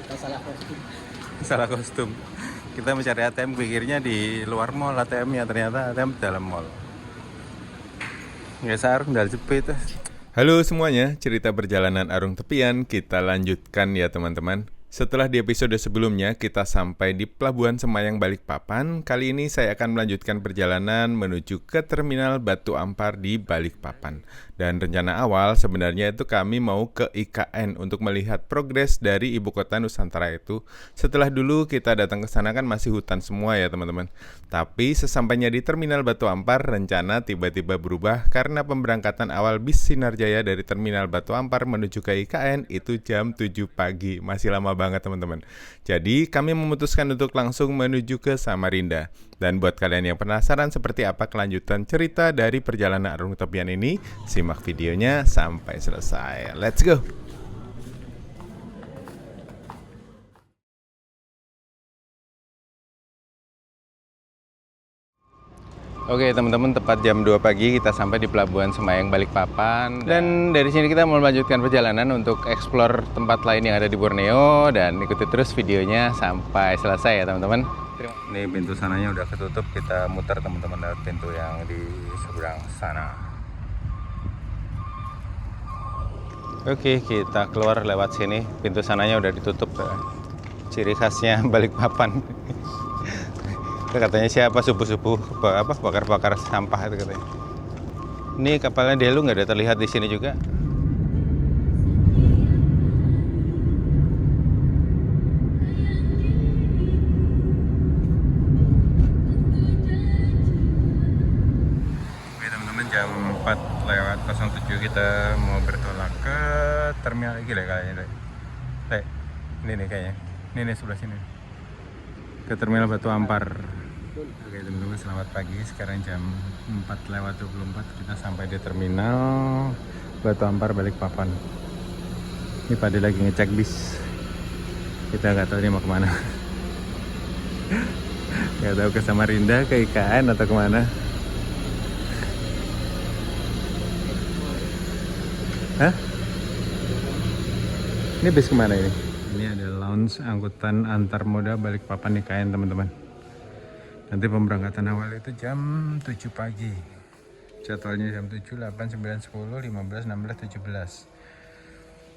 Salah kostum. Salah kostum. Kita mencari ATM, pikirnya di luar mall ATM-nya, ternyata ATM dalam mall. Nggak sarung dari jepit. Halo semuanya, cerita perjalanan Arung Tepian kita lanjutkan ya teman-teman. Setelah di episode sebelumnya kita sampai di Pelabuhan Semayang Balikpapan, kali ini saya akan melanjutkan perjalanan menuju ke Terminal Batu Ampar di Balikpapan. Dan rencana awal sebenarnya itu kami mau ke IKN untuk melihat progres dari ibu kota Nusantara itu. Setelah dulu kita datang ke sana kan masih hutan semua ya teman-teman. Tapi sesampainya di Terminal Batu Ampar, rencana tiba-tiba berubah karena pemberangkatan awal bis Sinarjaya dari Terminal Batu Ampar menuju ke IKN itu jam 7 pagi. Masih lama banget teman-teman. Jadi kami memutuskan untuk langsung menuju ke Samarinda. Dan buat kalian yang penasaran seperti apa kelanjutan cerita dari perjalanan Arung Tepian ini, simak videonya sampai selesai. Let's go! Oke teman-teman, tepat jam 2 pagi kita sampai di Pelabuhan Semayang Balikpapan. Dan dari sini kita mau melanjutkan perjalanan untuk explore tempat lain yang ada di Borneo. Dan ikuti terus videonya sampai selesai ya teman-teman. Ini pintu sananya udah ketutup, kita muter teman-teman lewat pintu yang di seberang sana. Oke, kita keluar lewat sini. Pintu sananya udah ditutup. Ciri khasnya Balikpapan. Katanya siapa subuh-subuh bakar-bakar sampah itu katanya. Ini kapalnya Delu nggak ada terlihat di sini juga. Oke teman-teman, jam 4:07 kita mau bertolak ke terminal lagi kayaknya. Ini nih kayaknya. Ini sebelah sini. Ke Terminal Batu Ampar. Oke teman-teman, selamat pagi. Sekarang jam 4:24 kita sampai di Terminal Batu Ampar Balikpapan. Ini pada lagi ngecek bis. Kita nggak tahu ini mau kemana. Nggak tahu ke Samarinda, ke IKN atau kemana. Hah? Ini bis kemana ini? Ini ada lounge angkutan antar moda Balikpapan IKN teman-teman. Nanti pemberangkatan awal itu jam 7 pagi. Jadwalnya jam 7, 8, 9, 10, 15, 16, 17.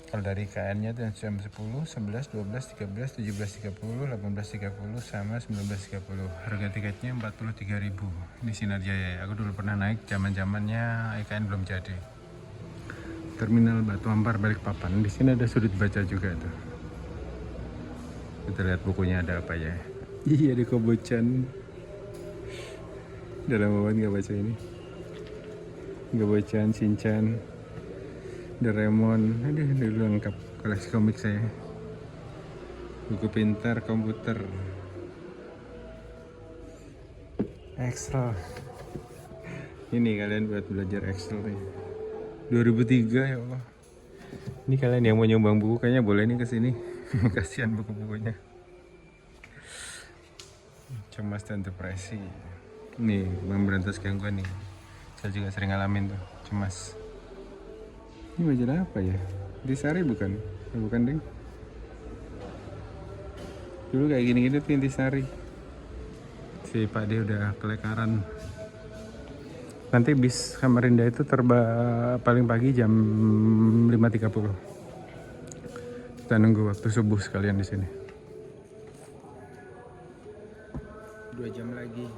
Kalau dari IKN-nya itu jam 10, 11, 12, 13, 17, 30, 18, 30 sama 19, 30. Harga tiketnya 43.000 di Sinarjaya. Aku dulu pernah naik, zaman-zamannya IKN belum jadi. Terminal Batu Ampar Balikpapan. Di sini ada sudut baca juga tuh. Kita lihat bukunya ada apa ya. Iya, ada Kobocan. Udah lama banget gak baca ini. Kobocan, Shinchan, Doraemon. Aduh, dulu lengkap koleksi komik saya. Buku pintar, komputer, Excel. Ini kalian buat belajar Excel nih. 2003 ya Allah. Ini kalian yang mau nyumbang buku kayaknya boleh nih kesini. Kasihan buku-bukunya. Cemas dan depresi. Nih, memberantas gangguan nih. Saya juga sering ngalamin tuh, cemas. Ini majalah apa ya? Intisari bukan? Bukan ding. Dulu kayak gini-gini tuh Intisari. Si Pak D udah kelekaran. Nanti bis Samarinda itu paling pagi jam 5.30. Kita nunggu waktu subuh sekalian di sini. 2 jam lagi.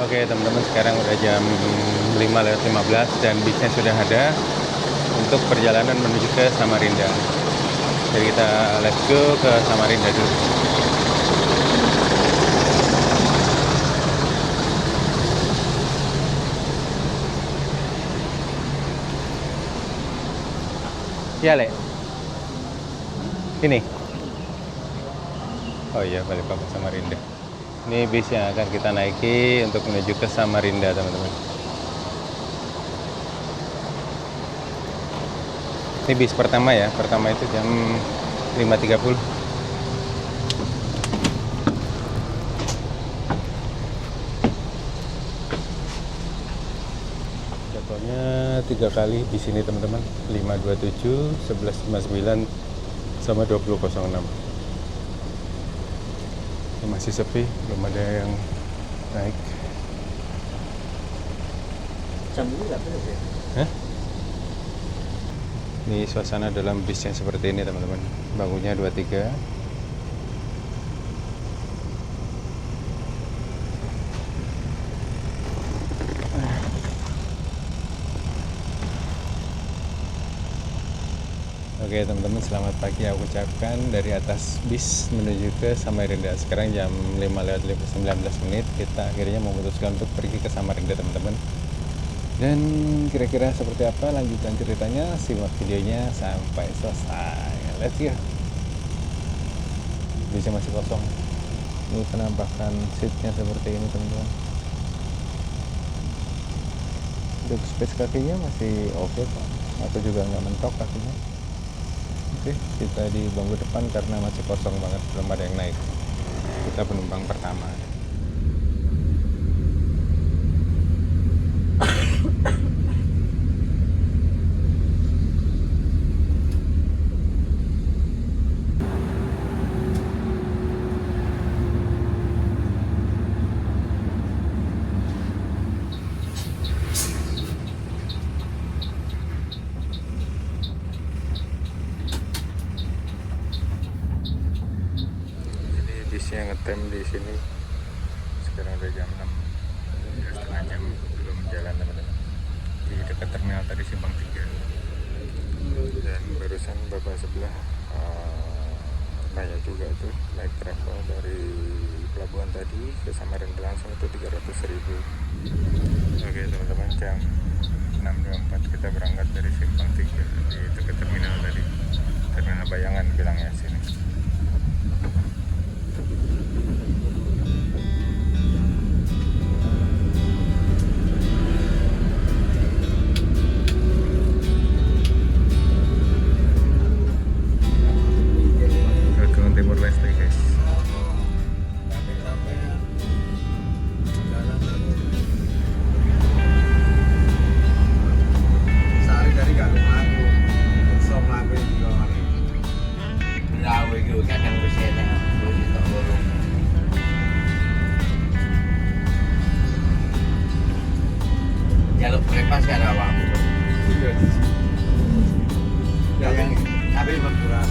Oke teman-teman, sekarang udah jam 5:15 dan bisnya sudah ada untuk perjalanan menuju ke Samarinda. Jadi kita let's go ke Samarinda dulu. Ya Le, ini. Oh iya, Balikpapan Samarinda. Ini bis yang akan kita naiki untuk menuju ke Samarinda teman-teman. Ini bis pertama ya, pertama itu jam 5.30. Jadwalnya 13 3 kali di sini teman-teman, 527, 1159 sama 2006. Ini masih sepi, belum ada yang naik. Jam ini nggak beres ya? Hah? Ini suasana dalam bisnya seperti ini teman-teman. Bangunnya 23. Oke teman-teman, selamat pagi aku ucapkan dari atas bis menuju ke Samarinda. Sekarang jam 5:19 kita akhirnya memutuskan untuk pergi ke Samarinda teman-teman. Dan kira-kira seperti apa lanjutan ceritanya, simak videonya sampai selesai. Let's go. Bisnya masih kosong. Ini penampakan seatnya seperti ini teman-teman. Untuk space kakinya masih oke kok. Aku juga nggak mentok kakinya. Oke, kita di bangku depan karena masih kosong banget, belum ada yang naik. Kita penumpang pertama. Bisnya ngetem di sini. Sekarang udah jam 6, setengah jam belum jalan teman-teman. Di dekat terminal tadi simpang 3. Dan barusan bapak sebelah banyak juga tuh naik travel dari pelabuhan tadi ke Samarinda langsung itu 300.000. Oke teman-teman, jam 6.24 kita berangkat dari simpang 3 di dekat terminal tadi. Terminal Bayangan bilangnya sini. Timur Leste guys. Sehari dari gak aku, sok aku juga. Gawe juga kadang bersih. Jaluk breakfast gak ada awakmu. Tapi berkurang.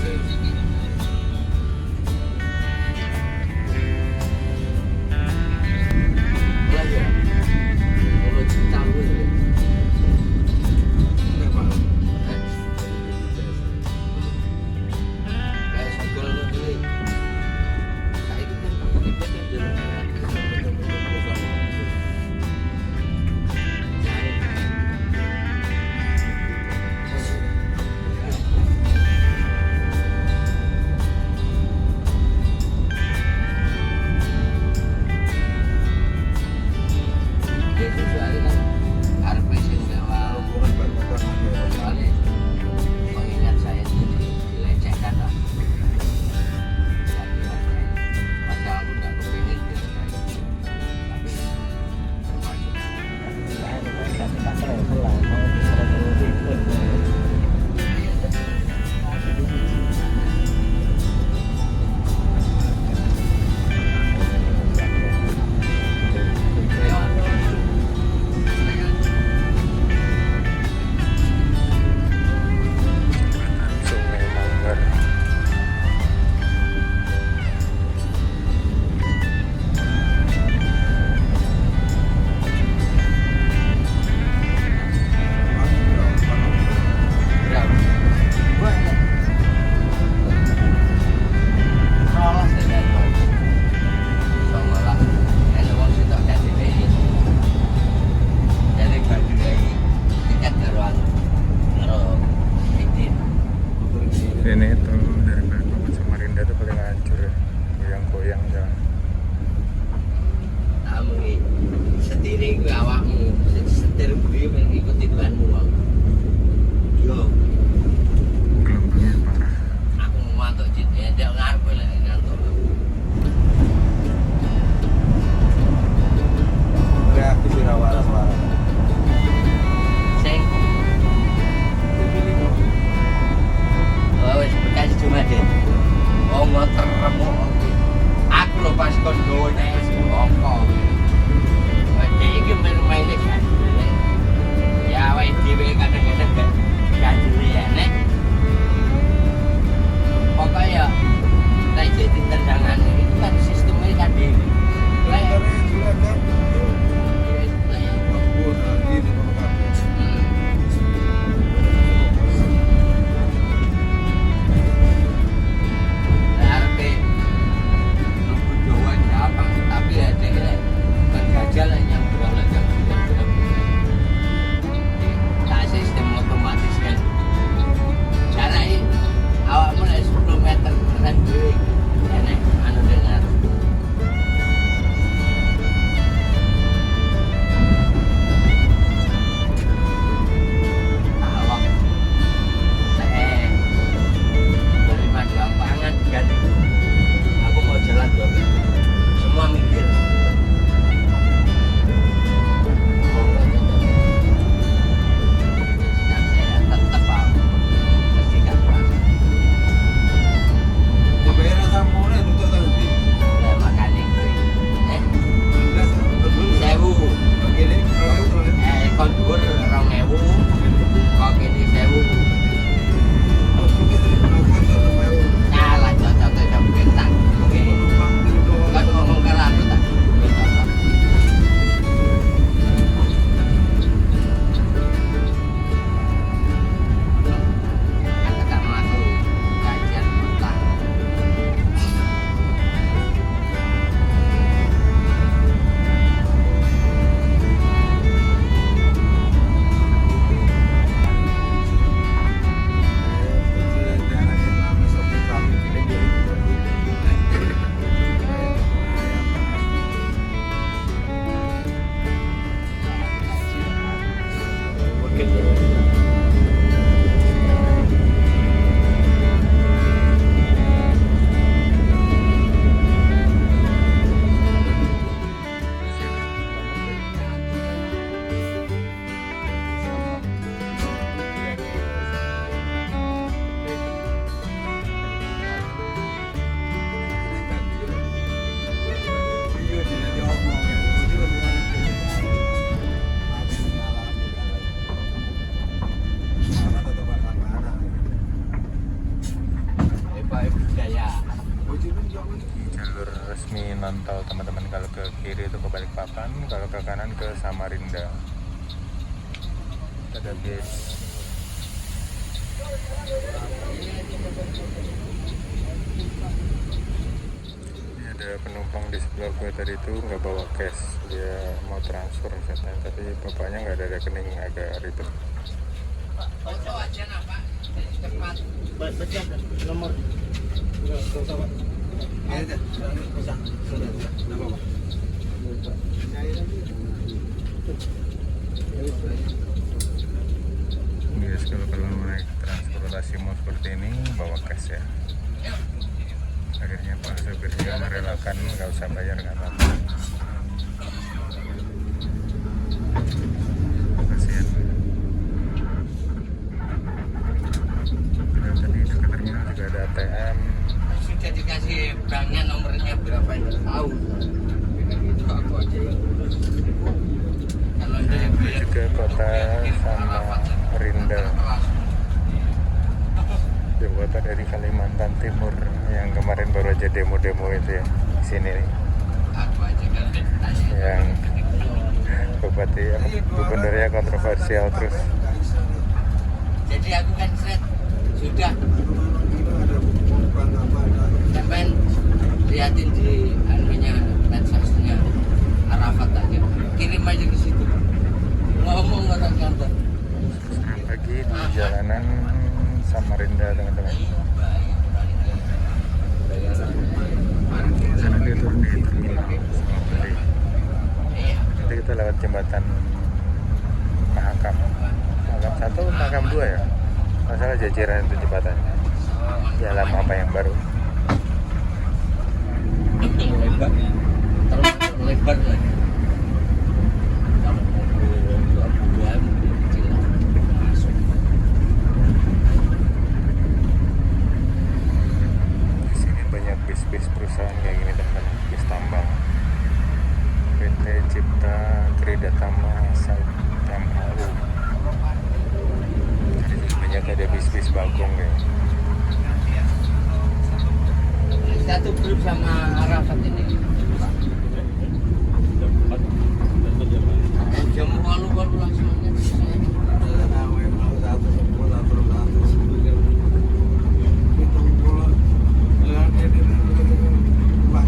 Ini tuh dari Pelabuhan Samarinda tuh paling hancur ya, goyang-goyang jalan. Kamu sendiri gue awakmu, setir gue mengikuti banmu. Yo, Gelombangnya parah. aku mau mantuk jitnya, dia ngarep lah ngantuk. Udah, bisa suara-suara. Sing non-tol teman-teman. Kalau ke kiri itu ke Balikpapan, kalau ke kanan ke Samarinda. Ada bis. Ini ada penumpang di sebelah gue tadi itu nggak bawa cash, dia mau transfer katanya, tapi bapaknya nggak ada rekening, agak ribet. Nomor. Guys, kalau mau naik transportasi umum seperti ini bawa cash ya. Akhirnya pak supirnya merelakan nggak usah bayar, nggak apa-apa. Kasihan. Dan tadi dekat terminal juga ada ATM. Sudah dikasih banknya, nomornya berapa itu tahu. Itu aku aja. Kalau dia Ini juga kota Samarinda, ibu kota dari Kalimantan Timur yang kemarin baru aja demo-demo itu ya di sini nih. aku aja kan tanya. Yang bupati gubernurnya kontroversial terus. Jadi aku kan sudah sampai liatin di anunya medsosnya Arafat aja, kirim aja ke situ, ngomong orang kantor. Sekarang pagi di jalanan Samarinda teman-teman. Sana dia turun di terminal Samarinda. Nanti kita lewat jembatan Mahakam 1, Mahakam 2 ya. Masalah jajaran itu jembatannya. Ya lama apa yang baru. Lebar, terlalu lebar lagi. Kalau mobil 22 mungkin kecil lah, masuk. Di sini banyak bis-bis perusahaan kayak gini teman-teman, bis tambang. PT Cipta Tridatama Site MHU. Di sini banyak ada bis-bis bagong kayak. Satu grup sama Arafat ini. Jam walu langsung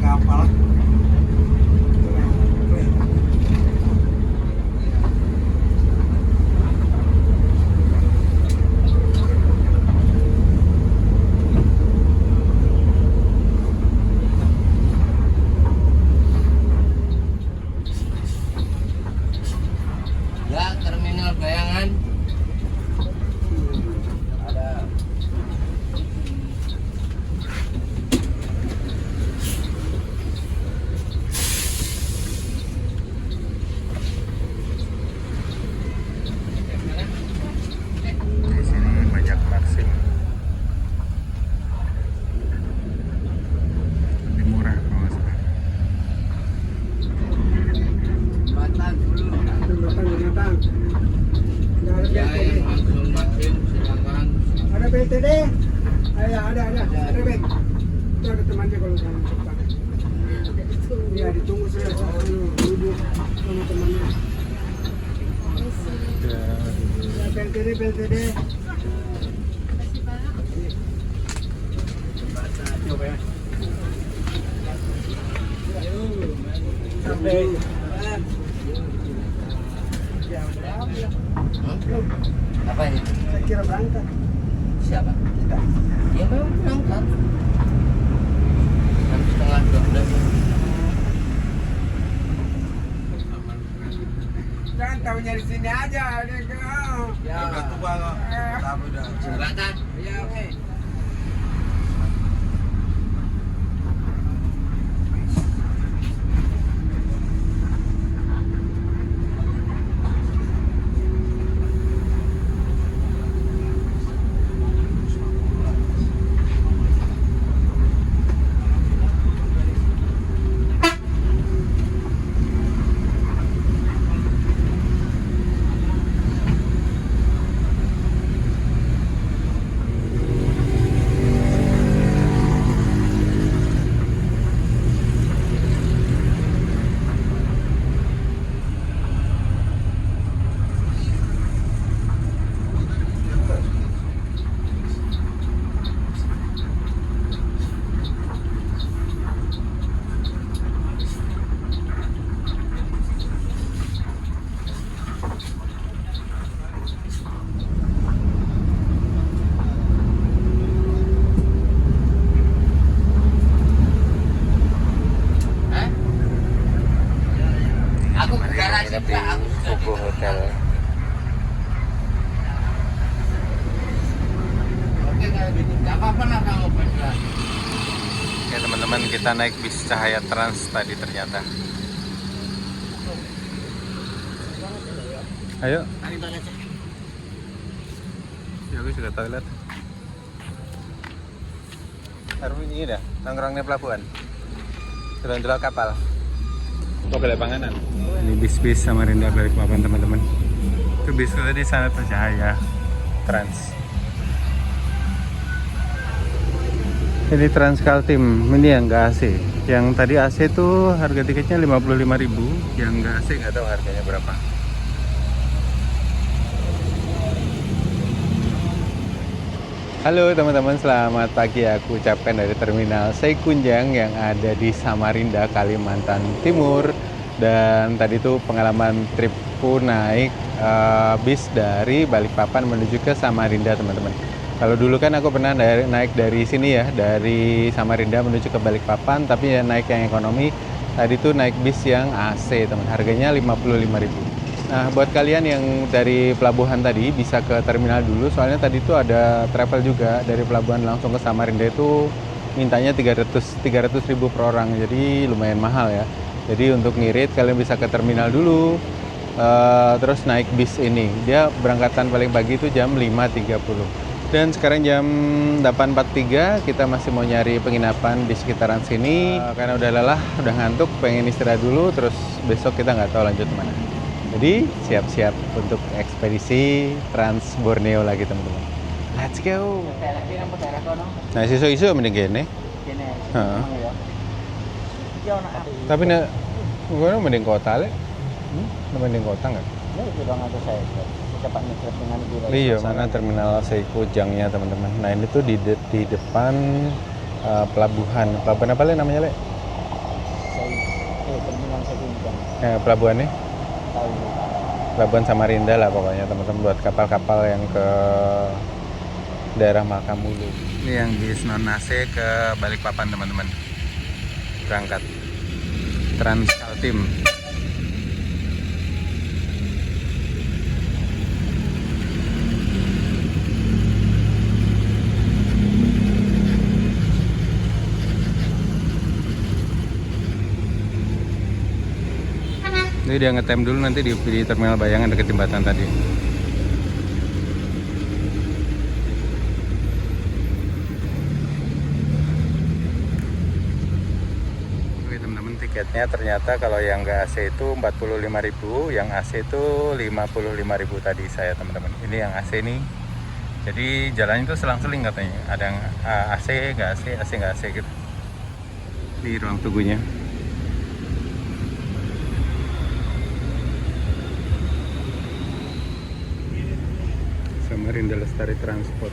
kapal. ya, terminal Bayangan. Ada Di sini banyak marching. Lebih murah kalau nggak salah. Batak dulu. Jembatan. Ya, yang langsung makin silakan. Ada BTD? Ada. Ada baik. Itu ada temannya kalau sama depan. Iya, ditunggu saya duduk sama temannya. Ya, BTD. Coba ya. Sampai. Apa ini? Saya kira berangkat. Siapa? Kita. Ya memang berangkat. Jam 11:30. Jangan tahunya di sini aja. Ya. Udah tua kok. Tapi udah. Jembatan. Iya, oke. teman-teman, kita naik bis Cahaya Trans tadi ternyata. Ayo. Ya, aku sudah toilet. Harus ini dah, nongkrongnya pelabuhan. Jalan-jalan kapal. Kok beli panganan? Ini bis-bis Samarinda Balikpapan teman-teman. Itu bis tadi sana tuh Cahaya Trans. Ini Trans Kaltim, ini yang nggak AC. Yang tadi AC tuh harga tiketnya 55.000, yang nggak AC nggak tahu harganya berapa. Halo teman-teman, selamat pagi. Aku ucapkan dari Terminal Seikunjang yang ada di Samarinda, Kalimantan Timur. Dan tadi tuh pengalaman tripku naik bis dari Balikpapan menuju ke Samarinda teman-teman. Kalau dulu kan aku pernah naik dari sini ya, dari Samarinda menuju ke Balikpapan, tapi ya naik yang ekonomi. Tadi tuh naik bis yang AC teman, harganya 55.000. Nah, buat kalian yang dari pelabuhan tadi bisa ke terminal dulu, soalnya tadi tuh ada travel juga dari pelabuhan langsung ke Samarinda itu mintanya 300.000 per orang, jadi lumayan mahal ya. Jadi untuk ngirit kalian bisa ke terminal dulu, terus naik bis ini. Dia berangkatan paling pagi itu jam 5.30. Dan sekarang jam 8.43, kita masih mau nyari penginapan di sekitaran sini karena udah lelah, udah ngantuk, pengen istirahat dulu, terus besok kita nggak tahu lanjut mana. Jadi siap-siap untuk ekspedisi Trans Borneo lagi teman-teman. Let's go. Nah isu-isu mending gini. Tapi nih, gue mending kota le. Mending kota nggak? Iya, mana terminal Seikunjangnya teman-teman. Nah ini tuh di depan pelabuhan. Pelabuhan apa le namanya le? Terminal Seikunjang. Pelabuhannya? Pelabuhan Samarinda lah pokoknya teman-teman, buat kapal-kapal yang ke daerah Makamulu. Ini yang bis non AC ke Balikpapan teman-teman, berangkat Trans Kaltim. Jadi dia ngetem dulu nanti di terminal Bayangan dekat jembatan tadi. Oke teman-teman, tiketnya ternyata kalau yang nggak AC itu 45.000, yang AC itu 55.000 tadi saya teman-teman. Ini yang AC nih. Jadi jalannya itu selang-seling katanya. Ada yang AC, nggak AC, AC nggak AC gitu. Di ruang tunggunya. Samarinda Lestari Transport.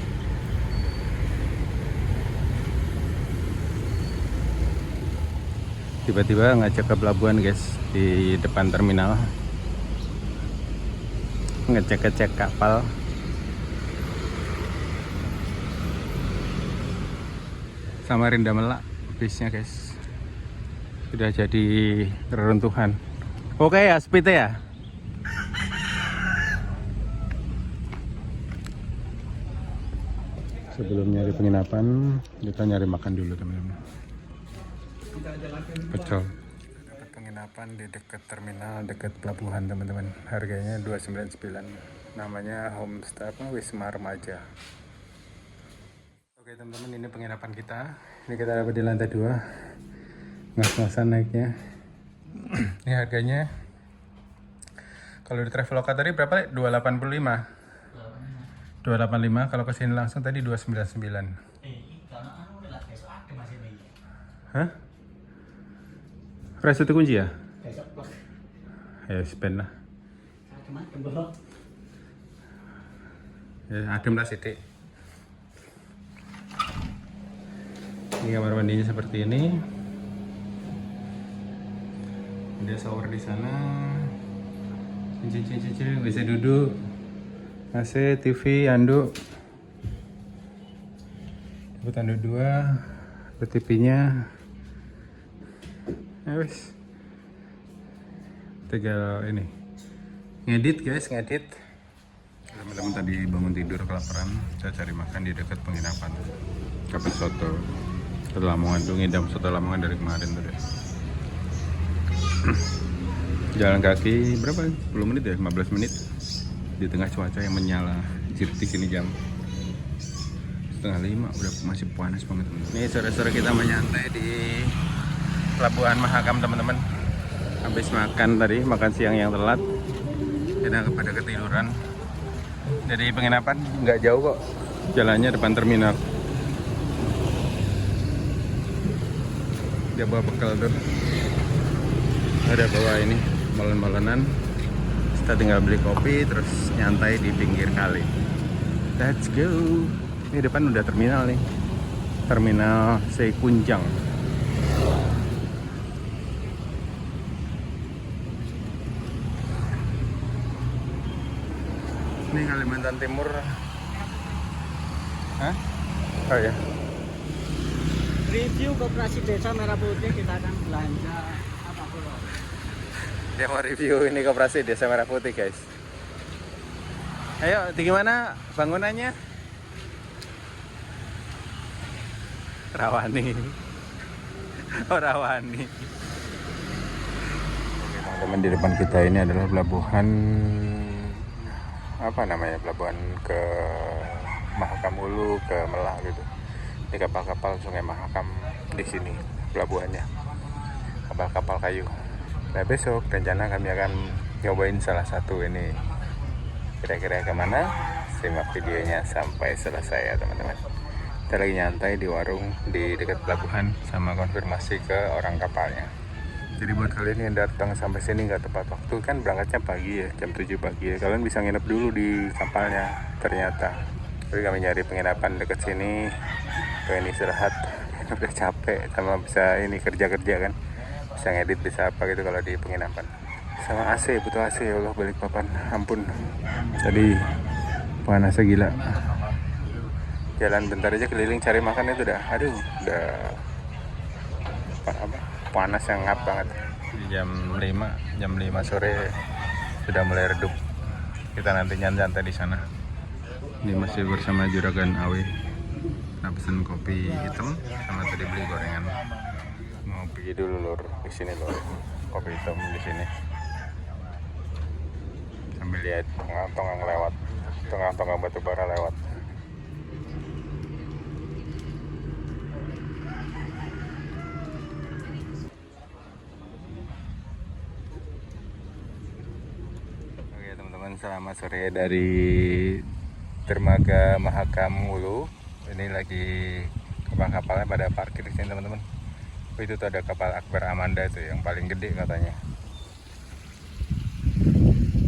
Tiba-tiba ngajak ke pelabuhan guys, di depan terminal ngecek-ngecek kapal. Samarinda Melak bisnya guys, sudah jadi reruntuhan. Oke ya, speed ya. Sebelum nyari penginapan, kita nyari makan dulu teman-teman. Pecel. Dapat penginapan di dekat terminal, dekat pelabuhan teman-teman. Harganya 299. Namanya Homestay Wisma Remaja. Oke teman-teman, ini penginapan kita. Ini kita dapat di lantai 2. Ngas-ngasan naiknya. Ini harganya kalau di Traveloka tadi berapa? 285. 285, kalau kesini langsung tadi 299. Hah? Resto itu kunci ya? Ya, spend lah. Ya, adem lah sidik. Ini kamar mandinya seperti ini. Ada shower di sana. Cincin, bisa duduk. AC, TV, anduk. Dapat anduk 2, dapat TV-nya. Ya wis. Tinggal ini. Ngedit guys, ngedit. Teman-teman tadi bangun tidur kelaparan, saya cari makan di dekat penginapan. Dapat soto. Setelah Lamongan tuh ngidam setelah Lamongan dari kemarin tuh deh. Jalan kaki berapa? 10 menit ya? 15 menit di tengah cuaca yang menyala. Di sini jam 4:30 udah masih panas banget. Nih sore-sore kita menyantai di Pelabuhan Mahakam teman-teman. Habis makan tadi, makan siang yang telat, kita pada ketiduran. Dari penginapan nggak jauh kok, jalannya depan terminal. Dia bawa bekal tuh, ada bawa ini molen-molenan. Kita tinggal beli kopi terus nyantai di pinggir kali. Let's go. Ini depan udah terminal nih, terminal Sekunjang. Ini Kalimantan Timur. Hah? Oh ya. Review Koperasi Desa Merah Putih, kita akan belanja apa pula. Dia mau review ini Koperasi Desa Merah Putih guys. Ayo, gimana bangunannya? Rawani. Oh Rawani. Teman-teman, di depan kita ini adalah pelabuhan, apa namanya, pelabuhan ke Mahakam Hulu, ke Melah gitu. Ini kapal-kapal Sungai Mahakam di sini pelabuhannya, kapal-kapal kayu. Nah besok rencana kami akan nyobain salah satu ini. Kira-kira kemana? Simak videonya sampai selesai ya teman-teman. Kita lagi nyantai di warung di dekat pelabuhan sama konfirmasi ke orang kapalnya. Jadi buat kalian yang datang sampai sini nggak tepat waktu, kan berangkatnya pagi ya, jam 7 pagi ya, kalian bisa nginep dulu di kapalnya ternyata. Jadi kami nyari penginapan dekat sini, pengen istirahat, udah capek sama bisa ini kerja-kerja kan, bisa ngedit, bisa apa gitu kalau di penginapan. Sama AC, butuh AC ya Allah, Balikpapan, ampun. Tadi panasnya gila. Jalan bentar aja keliling cari makan itu udah, aduh, udah panas yang ngap banget. Jam 5 sore sudah mulai redup. Kita nanti nyantai di sana. Ini masih bersama Juragan Awe. Nah, pesen kopi hitam sama tadi beli gorengan. Mau pergi dulu lur di sini lur. Kopi hitam di sini. Sambil lihat tonggang lewat, tonggang batu bara lewat. Selamat sore dari Dermaga Mahakam Hulu. Ini lagi kapal-kapalnya pada parkir di sini teman-teman. Oh, itu tuh ada kapal Akbar Amanda itu yang paling gede katanya.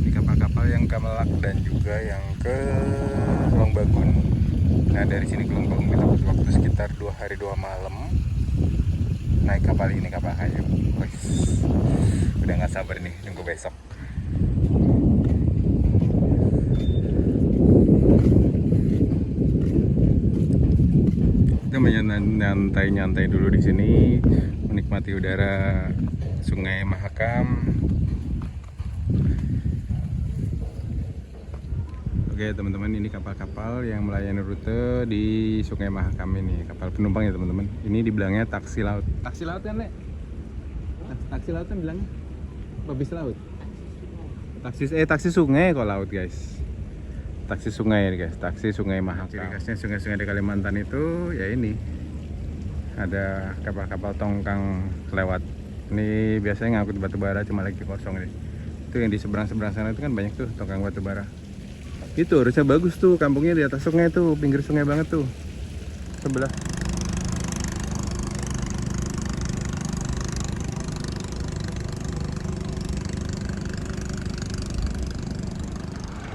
Ini kapal-kapal yang ke Melak dan juga yang ke Longbagun. Nah dari sini ke Longbagun kita butuh waktu sekitar 2 hari 2 malam naik kapal ini, kapal kayu. Udah nggak sabar nih nunggu besok. Kita nyantai dulu di sini, menikmati udara Sungai Mahakam. Oke teman-teman, ini kapal-kapal yang melayani rute di Sungai Mahakam ini, kapal penumpang ya teman-teman. Ini dibilangnya taksi laut. Taksi laut kan, Nek? Taksi laut kan bilangnya? Apa bis laut? Taksi sungai kok laut, guys. Taksi sungai nih guys, taksi Sungai Mahakam. Ciri khasnya sungai-sungai di Kalimantan itu ya ini, ada kapal-kapal tongkang lewat. Ini biasanya ngangkut batu bara, cuma lagi kosong nih. Itu yang di seberang-seberang sana itu kan banyak tuh tongkang batu bara. Itu harusnya bagus tuh, kampungnya di atas sungai tuh, pinggir sungai banget tuh, sebelah.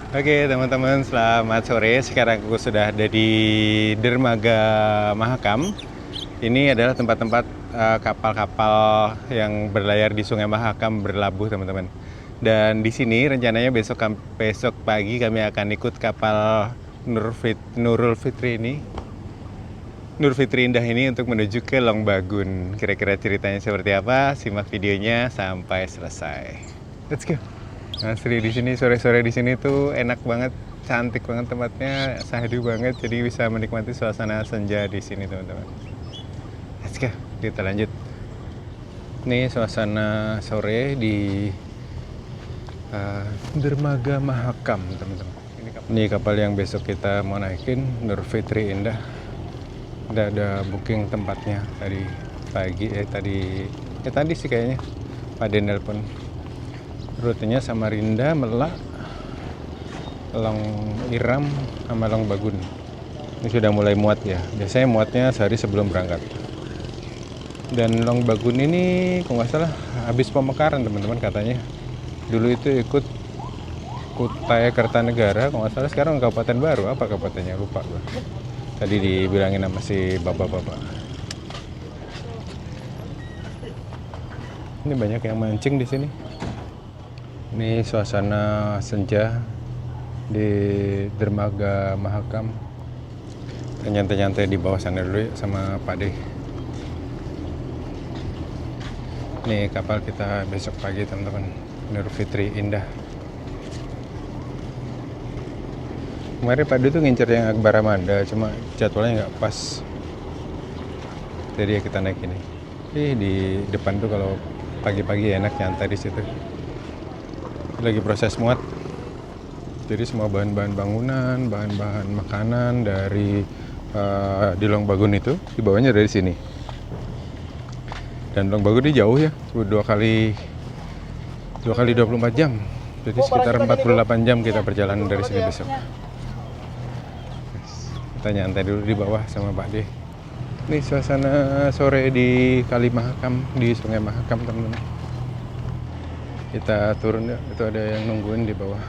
Oke teman-teman, selamat sore. Sekarang aku sudah ada di Dermaga Mahakam. Ini adalah tempat-tempat kapal-kapal yang berlayar di Sungai Mahakam berlabuh teman-teman. Dan di sini rencananya besok pagi kami akan ikut kapal Nurul Fitri ini, Nur Fitri Indah ini untuk menuju ke Longbagun. Kira-kira ceritanya seperti apa? Simak videonya sampai selesai. Let's go. Asli di sini sore-sore di sini tuh enak banget, cantik banget tempatnya, syahdu banget, jadi bisa menikmati suasana senja di sini teman-teman. kita lanjut. Ini suasana sore di Dermaga Mahakam, teman-teman. Ini kapal yang besok kita mau naikin, Nur Fitri Indah. Udah ada booking tempatnya tadi pagi, tadi sih kayaknya Pak Den nelpon. Rutenya Samarinda, Melak, Long Iram, sama Long Bagun. Ini sudah mulai muat ya. Biasanya muatnya sehari sebelum berangkat. Dan Long Bagun ini kalau nggak salah habis pemekaran, teman-teman, katanya. Dulu itu ikut Kutai Kertanegara, kalau nggak salah sekarang kabupaten baru. Apa kabupatennya? Lupa gue. Tadi dibilangin sama si bapak-bapak. Ini banyak yang mancing di sini. Ini suasana senja di Dermaga Mahakam. Nyantai-nyantai di bawah sana dulu ya sama Pak De. Nih kapal kita besok pagi, teman-teman. Nur Fitri Indah. Kemarin Pak De tuh ngincer yang Akbar Ramada, cuma jadwalnya nggak pas. Jadi ya kita naik ini. Di depan tuh kalau pagi-pagi enak nyantai di situ. Lagi proses muat. Jadi semua bahan-bahan bangunan, bahan-bahan makanan dari di Long Bagun itu dibawanya dari sini. Dan Long Bagun ini jauh ya, 2 kali 24 jam. Jadi sekitar 48 jam kita perjalanan dari sini besok. Kita nyantai dulu di bawah sama Pak De. Ini suasana sore di Kali Mahakam, di Sungai Mahakam, teman-teman. Kita turun ya, itu ada yang nungguin di bawah.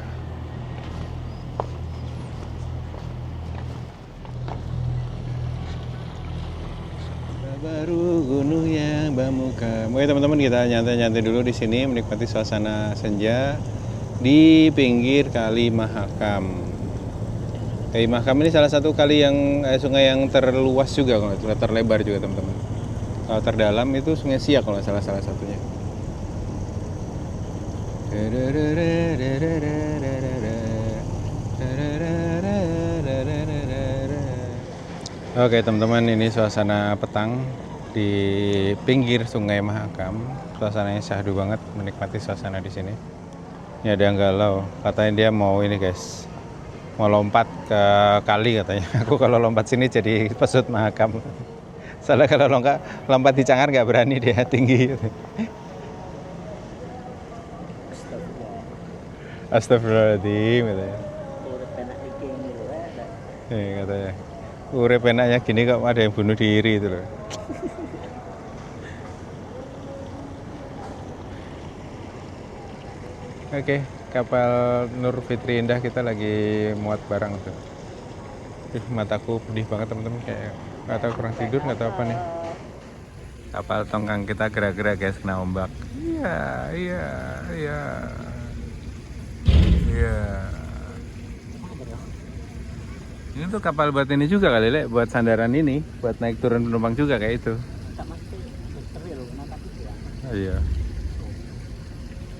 Baru gunung yang Bamuka. Oke teman-teman, kita nyantai-nyantai dulu di sini menikmati suasana senja di pinggir Kali Mahakam. Kali Mahakam ini salah satu kali yang sungai yang terluas juga, kalau terlebar juga, teman-teman. Kalau terdalam itu Sungai Siak kalau salah satunya. Oke teman-teman, ini suasana petang di pinggir Sungai Mahakam. Suasananya syahdu banget, menikmati suasana di sini. Ini ada yang galau, katanya dia mau ini guys, mau lompat ke kali katanya. Aku kalau lompat sini jadi pesut Mahakam. Soalnya kalau lompat di Cangar nggak berani, dia tinggi. Astagfirullahaladzim katanya. Katanya. Urip enaknya gini kok ada yang bunuh diri itu loh. Oke, kapal Nur Fitri Indah kita lagi muat barang tuh. Mataku pedih banget teman-teman, kayak nggak tahu kurang tidur nggak tahu apa nih. Kapal tongkang kita gerak-gerak guys, kena ombak. Iya. Ini tuh kapal buat ini juga kali, Le, buat sandaran ini, buat naik turun penumpang juga kayak itu. Oh, iya.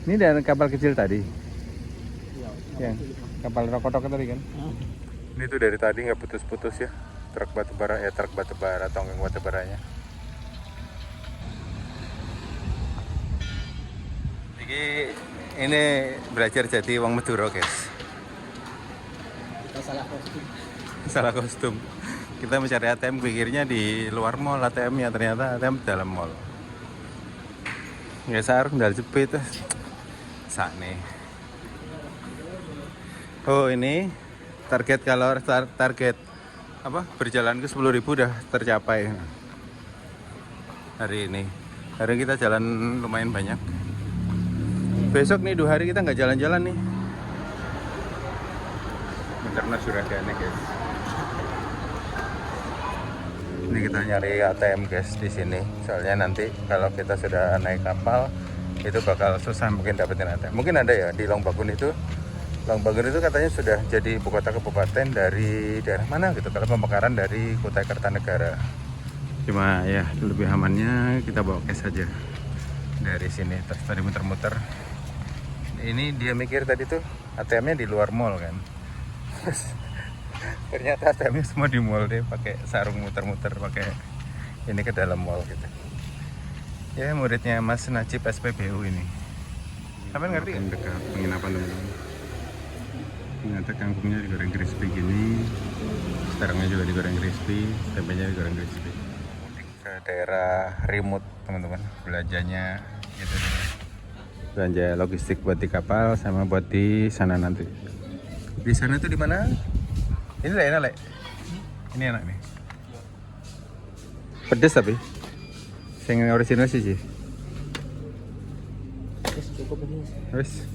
Ini dari kapal kecil tadi. Yang kapal rokotok tadi kan. Ini tuh dari tadi nggak putus-putus ya. Truk batubara, tonggeng batubaranya. Ini belajar jadi wong Madura, guys. Kita Salah kostum. Kita mencari ATM, pikirnya di luar mall ATM-nya, ternyata ATM dalam mall. Nggak sarung dal jepit sakne. Oh, ini target berjalan ke 10.000 udah tercapai hari ini. Hari ini kita jalan lumayan banyak. Besok nih 2 hari kita nggak jalan-jalan nih. Karena Surabaya guys. Ini kita nyari ATM guys di sini. Soalnya nanti kalau kita sudah naik kapal itu bakal susah mungkin dapetin ATM. Mungkin ada ya di Long Bagun itu. Long Bagun itu katanya sudah jadi ibu kota kabupaten dari daerah mana gitu. Kalau pemekaran dari Kutai Kertanegara. Cuma ya lebih amannya kita bawa cash saja dari sini. Terus tadi muter-muter. Ini dia mikir tadi tuh ATM-nya di luar mall kan. Ternyata ATM-nya semua di mall, deh pakai sarung muter-muter, pakai ini ke dalam mall gitu. Ya, muridnya Mas Najib SPBU ini. Kalian ngerti kan? Dekat penginapan teman-teman. Ternyata kangkungnya digoreng crispy gini, sekarangnya juga digoreng crispy, tempenya digoreng crispy. Ke daerah Rimut teman-teman, belanjanya gitu nih. Belanja logistik buat di kapal sama buat di sana nanti. Di sana tuh di mana? Ini lah enak, Le. Ini enak nih. Pedes tapi. Yang original sih. Cukup ini. Wes.